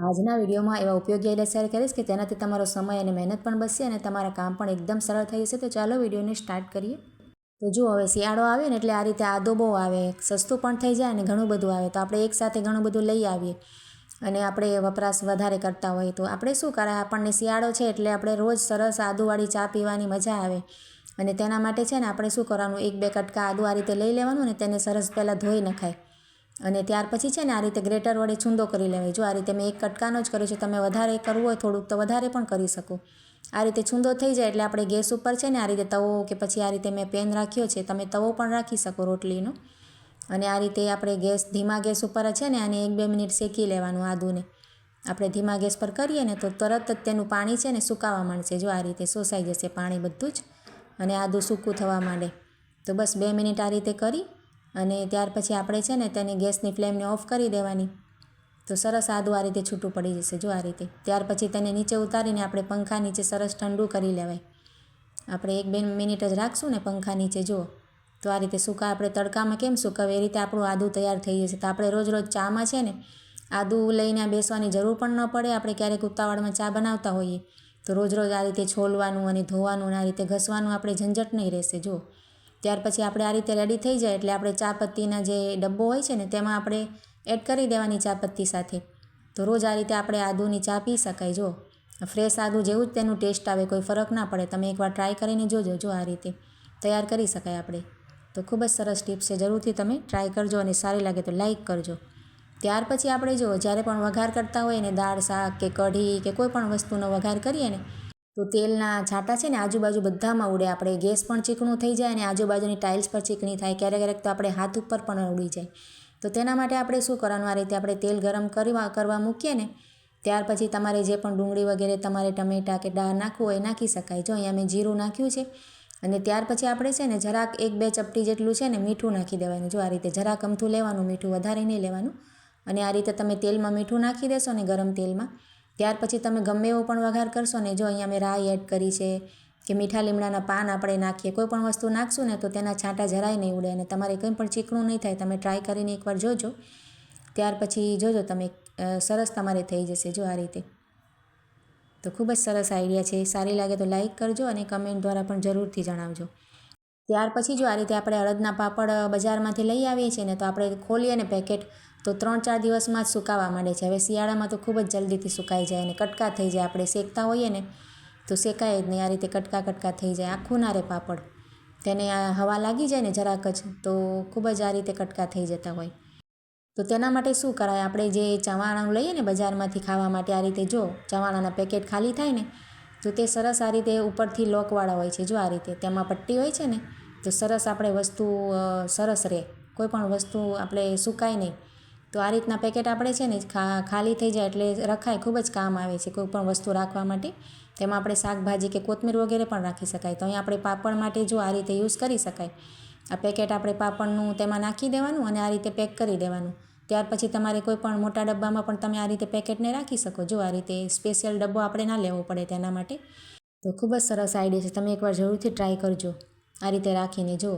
આજના વિડીયોમાં એવા ઉપયોગી આઈડિયા શેર કરીશ કે તેનાથી તમારો સમય અને મહેનત પણ બચશે અને તમારા કામ પણ એકદમ સરળ થઈ જશે। તો ચાલો વિડીયોને સ્ટાર્ટ કરીએ। તો જો હવે શિયાળો આવે ને એટલે આ રીતે આદો બહુ આવે, સસ્તું પણ થઈ જાય અને ઘણું બધું આવે। તો આપણે એકસાથે ઘણું બધું લઈ આવીએ અને આપણે વપરાશ વધારે કરતા હોય તો આપણે શું કરાય, આપણને શિયાળો છે એટલે આપણે રોજ સરસ આદુવાળી ચા પીવાની મજા આવે। અને તેના માટે છે ને આપણે શું કરવાનું, 1-2 કટકા આદુ આ રીતે લઈ લેવાનું અને તેને સરસ પહેલાં ધોઈ નખાય અને ત્યાર પછી છે ને આ રીતે ગ્રેટર વડે છૂંદો કરી લેવાય। જો આ રીતે મેં 1 કટકાનો જ કર્યો છે, તમે વધારે કરવું હોય થોડુંક તો વધારે પણ કરી શકો। આ રીતે છૂંદો થઈ જાય એટલે આપણે ગેસ ઉપર છે ને આ રીતે તવો કે પછી આ રીતે મેં પેન રાખ્યો છે, તમે તવો પણ રાખી શકો રોટલીનો। અને આ રીતે આપણે ધીમા ગેસ ઉપર છે ને આને 1-2 મિનિટ શેકી લેવાનું આદુને। આપણે ધીમા ગેસ પર કરીએ ને તો તરત જ તેનું પાણી છે ને સુકાવા માંડશે। જો આ રીતે શોષાઈ જશે પાણી બધું જ અને આદું સૂકું થવા માંડે। તો બસ 2 મિનિટ આ રીતે કરી અને ત્યાર પછી આપણે છે ને તેની ગેસની ફ્લેમને ઓફ કરી દેવાની। તો સરસ આદું આ રીતે છૂટું પડી જશે। જો આ રીતે ત્યાર પછી તેને નીચે ઉતારીને આપણે પંખા નીચે સરસ ઠંડુ કરી લેવાય। આપણે 1-2 મિનિટ જ રાખશું ને પંખા નીચે, જુઓ તો આ રીતે આપણે તડકામાં કેમ સુકાવે એ રીતે આપણું આદું તૈયાર થઈ જશે। તો આપણે રોજ ચામાં છે ને આદું લઈને બેસવાની જરૂર પણ ન પડે। આપણે ક્યારેક ઉતાવળમાં ચા બનાવતા હોઈએ તો રોજ આ રીતે છોલવાનું અને ધોવાનું અને આ રીતે ઘસવાનું આપણે ઝંઝટ નહીં રહેશે। જુઓ ત્યાર પછી આપણે આ રીતે રેડી થઈ જાય એટલે આપણે ચા પત્તીના જે ડબ્બો હોય છે ને તેમાં આપણે એડ કરી દેવાની ચા પત્તી સાથે। તો રોજ આ રીતે આપણે આદુની ચા પી શકાય। જો ફ્રેશ આદું જેવું જ તેનું ટેસ્ટ આવે, કોઈ ફરક ના પડે। તમે એકવાર ટ્રાય કરીને જોજો। જો આ રીતે તૈયાર કરી શકાય આપણે। તો ખૂબ જ સરસ ટિપ્સ છે, જરૂરથી તમે ટ્રાય કરજો અને સારી લાગે તો લાઇક કરજો। ત્યાર પછી આપણે જો જ્યારે પણ વઘાર કરતા હોય ને દાળ, શાક કે કઢી કે કોઈ પણ વસ્તુનો વઘાર કરીએ ને તો તેલના છાંટા છે ને આજુબાજુ બધામાં ઉડે। આપણે ગેસ પણ ચીકણું થઈ જાય અને આજુબાજુની ટાઇલ્સ પર ચીકણી થાય, ક્યારેક તો આપણે હાથ ઉપર પણ ઉડી જાય। તો તેના માટે આપણે શું કરવાનું, આ રીતે આપણે તેલ ગરમ કરવા મૂકીએ ને ત્યાર પછી તમારે જે પણ ડુંગળી વગેરે, તમારે ટમેટાં કે દાળ નાખવું હોય નાખી શકાય। જો અહીંયા મેં જીરું નાખ્યું છે અને ત્યાર પછી આપણે છે ને જરાક 1-2 ચપટી જેટલું છે ને મીઠું નાખી દેવાનું। જો આ રીતે જરાક અમથું લેવાનું મીઠું, વધારે નહીં લેવાનું। અને આ રીતે તમે તેલમાં મીઠું નાખી દેશો ને ગરમ તેલમાં, ત્યાર પછી તમે ગમે એવો પણ વઘાર કરશો ને, જો અહીંયા મેં રાઈ એડ કરી છે કે મીઠા લીમડાના પાન આપણે નાખીએ, કોઈ પણ વસ્તુ નાખશું ને તો તેના છાંટા જરાય નહીં ઉડે અને તમારે કંઈ પણ ચીકણું નહીં થાય। તમે ટ્રાય કરીને એકવાર જોજો, ત્યાર પછી જોજો તમે સરસ તમારે થઈ જશે। જો આ રીતે તો ખૂબ જ સરસ આઈડિયા છે। સારી લાગે તો લાઇક કરજો અને કમેન્ટ દ્વારા પણ જરૂરથી જણાવજો। ત્યાર પછી જો આ રીતે આપણે અડદના પાપડ બજારમાંથી લઈ આવીએ છીએ ને તો આપણે ખોલીએ ને પેકેટ તો 3-4 દિવસમાં જ સુકાવા માંડે છે। હવે શિયાળામાં તો ખૂબ જ જલ્દીથી સુકાઈ જાય અને કટકા થઈ જાય। આપણે શેકતા હોઈએ ને તો શેકાય જ નહીં, આ રીતે કટકા થઈ જાય, આખું ના રહે પાપડ। તેને હવા લાગી જાય ને જરાક જ તો ખૂબ જ આ રીતે કટકા થઈ જતા હોય। તો તેના માટે શું કરાય, આપણે જે ચવાણું લઈએ ને બજારમાંથી ખાવા માટે, આ રીતે જો ચવાણાના પેકેટ ખાલી થાય ને તો તે સરસ આ રીતે ઉપરથી લોકવાળા હોય છે। જો આ રીતે તેમાં પટ્ટી હોય છે ને તો સરસ આપણે વસ્તુ સરસ રહે, કોઈ પણ વસ્તુ આપણે સુકાય નહીં। તો આ રીતના પેકેટ આપણે છે ને ખાલી થઈ જાય એટલે રખાય, ખૂબ જ કામ આવે છે કોઈ પણ વસ્તુ રાખવા માટે। તેમાં આપણે શાકભાજી કે કોથમીર વગેરે પણ રાખી શકાય। તો અહીં આપણે પાપડ માટે જો આ રીતે યુઝ કરી શકાય। આ પેકેટ આપણે પાપડનું તેમાં નાખી દેવાનું અને આ રીતે પેક કરી દેવાનું। ત્યાર પછી તમારે કોઈ પણ મોટા ડબ્બામાં પણ તમે આ રીતે પેકેટને રાખી શકો। જો આ રીતે સ્પેશિયલ ડબ્બો આપણે ના લેવો પડે તેના માટે। તો ખૂબ જ સરસ આઈડિયા છે, તમે એકવાર જરૂરથી ટ્રાય કરજો આ રીતે રાખીને। જો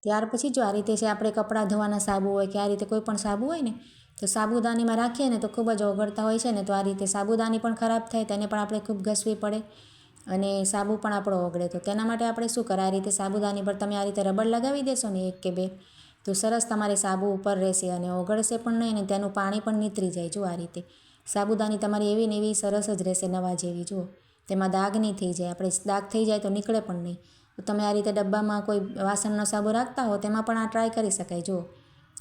ત્યાર પછી જો આ રીતે છે આપણે કપડાં ધોવાના સાબુ હોય કે આ રીતે કોઈ પણ સાબુ હોય ને તો સાબુદાનીમાં રાખીએ ને તો ખૂબ જ ઓગળતા હોય છે ને તો આ રીતે સાબુદાની પણ ખરાબ થાય, તેને પણ આપણે ખૂબ ઘસવી પડે અને સાબુ પણ આપણો ઓગળે। તો તેના માટે આપણે શું કરે, આ રીતે સાબુદાની પર તમે આ રીતે રબર લગાવી દેશો ને 1 કે 2 તો સરસ તમારે સાબુ ઉપર રહેશે અને ઓગળશે પણ નહીં અને તેનું પાણી પણ નીતરી જાય। જો આ રીતે સાબુદાની તમારી એવી ને એવી સરસ જ રહેશે, નવા જેવી। જુઓ તેમાં દાગ નહીં થઈ જાય, આપણે દાગ થઈ જાય તો નીકળે પણ નહીં। તો તમે આ રીતે ડબ્બામાં કોઈ વાસણનો સાબુ રાખતા હો તેમાં પણ આ ટ્રાય કરી શકાય। જુઓ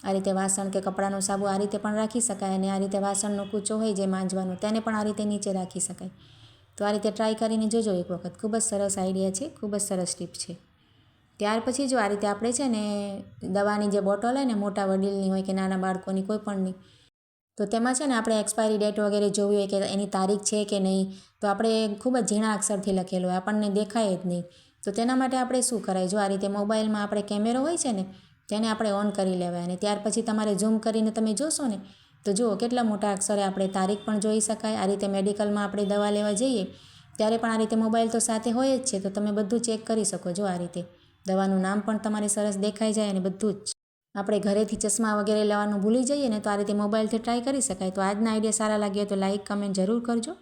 આ રીતે વાસણ કે કપડાનો સાબુ આ રીતે પણ રાખી શકાય અને આ રીતે વાસણનો કૂચો હોય જે માંજવાનો તેને પણ આ રીતે નીચે રાખી શકાય। તો આ રીતે ટ્રાય કરીને જોજો એક વખત, ખૂબ જ સરસ આઈડિયા છે, ખૂબ જ સરસ ટીપ છે। ત્યાર પછી જો આ રીતે આપણે છે ને દવાની જે બોટલ હોય ને, મોટા વડીલની હોય કે નાના બાળકોની કોઈ પણની, તો તેમાં છે ને આપણે એક્સપાયરી ડેટ વગેરે જોવી હોય કે એની તારીખ છે કે નહીં તો આપણે ખૂબ જ ઝીણા અક્ષરથી લખેલું હોય, આપણને દેખાય જ નહીં। તો તેના માટે આપણે શું કરાય, જો આ રીતે મોબાઈલમાં આપણે કેમેરો હોય છે ને તેને આપણે ઓન કરી લેવાય અને ત્યાર પછી તમારે ઝૂમ કરીને તમે જોશો ને તો જુઓ કેટલા મોટા અક્ષરે આપણે તારીખ પણ જોઈ શકાય। આ રીતે મેડિકલમાં આપણે દવા લેવા જઈએ ત્યારે પણ આ રીતે મોબાઈલ તો સાથે હોય જ છે, તો તમે બધું ચેક કરી શકો। જો આ રીતે દવાનું નામ પણ તમારે સરસ દેખાઈ જાય અને બધું જ। આપણે ઘરેથી ચશ્મા વગેરે લેવાનું ભૂલી જઈએ ને તો આ રીતે મોબાઈલથી ટ્રાય કરી શકાય. તો આજના આઈડિયા સારા લાગ્યા તો લાઇક કમેન્ટ જરૂર કરજો.